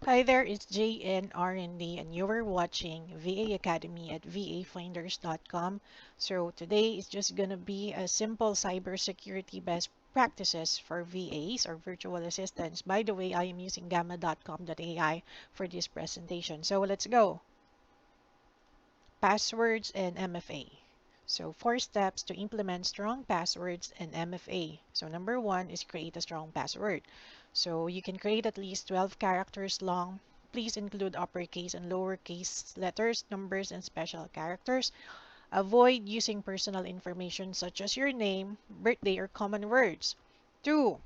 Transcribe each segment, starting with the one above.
Hi there, it's JNRND and you're watching VA Academy at vafinders.com. So today is just gonna be a simple cybersecurity best practices for VAs or virtual assistants. By the way, I am using gamma.com.ai for this presentation. So let's go. Passwords and MFA. So 4 steps to implement strong passwords and MFA. So number 1 is create a strong password. So you can create at least 12 characters long. Please include uppercase and lowercase letters, numbers, and special characters. Avoid using personal information such as your name, birthday, or common words. 2.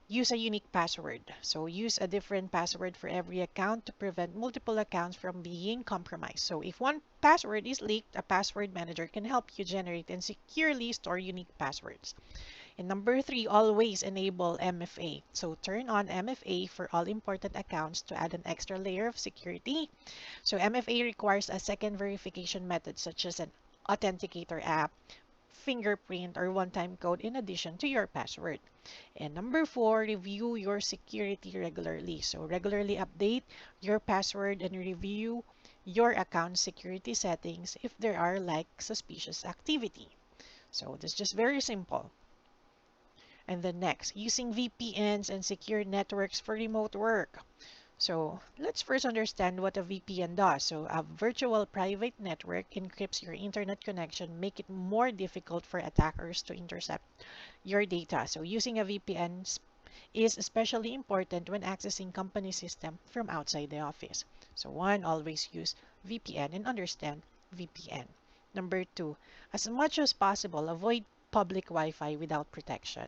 Use a unique password. So use a different password for every account to prevent multiple accounts from being compromised. So if one password is leaked, a password manager can help you generate and securely store unique passwords. And number 3, always enable MFA. So turn on MFA for all important accounts to add an extra layer of security. So MFA requires a second verification method such as an authenticator app, fingerprint, or one-time code in addition to your password. And number 4, review your security regularly. So regularly update your password and review your account security settings if there are like suspicious activity. So this is just very simple. And then next, using VPNs and secure networks for remote work. So let's first understand what a VPN does. So a virtual private network encrypts your internet connection, make it more difficult for attackers to intercept your data. So using a VPN is especially important when accessing company system from outside the office. So 1, always use VPN and understand VPN. Number 2, as much as possible, avoid public Wi-Fi without protection.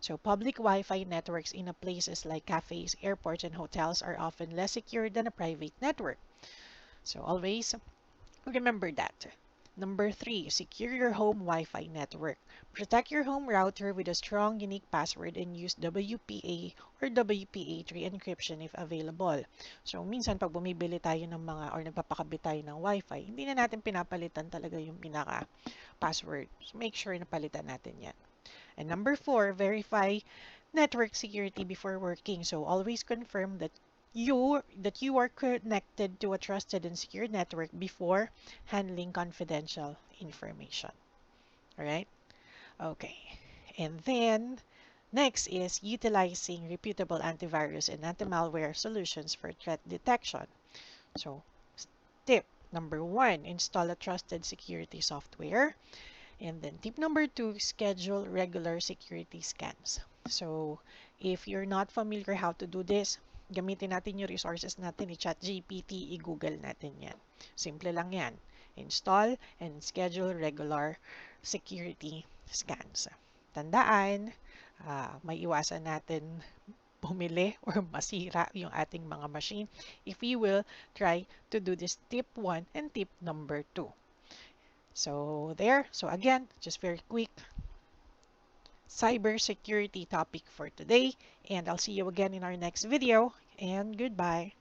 So public Wi-Fi networks in places like cafes, airports, and hotels are often less secure than a private network. So always remember that. Number 3, secure your home Wi-Fi network. Protect your home router with a strong, unique password and use WPA or WPA3 encryption if available. So, minsan pag bumibili tayo ng mga or nagpapakabit tayo ng Wi-Fi, hindi na natin pinapalitan talaga yung pinaka-password. So, make sure na palitan natin yan. And number 4, verify network security before working. So always confirm that you are connected to a trusted and secure network before handling confidential information. All right? Okay. And then next is utilizing reputable antivirus and anti-malware solutions for threat detection. So tip number 1, install a trusted security software. And then tip number 2, schedule regular security scans. So, if you're not familiar how to do this, gamitin natin yung resources natin, i-ChatGPT, i-Google natin yan. Simple lang yan. Install and schedule regular security scans. Tandaan, may iwasan natin bumili or masira yung ating mga machine if you will try to do this tip 1 and tip number 2. So there, so again, just very quick cybersecurity topic for today, and I'll see you again in our next video, and goodbye.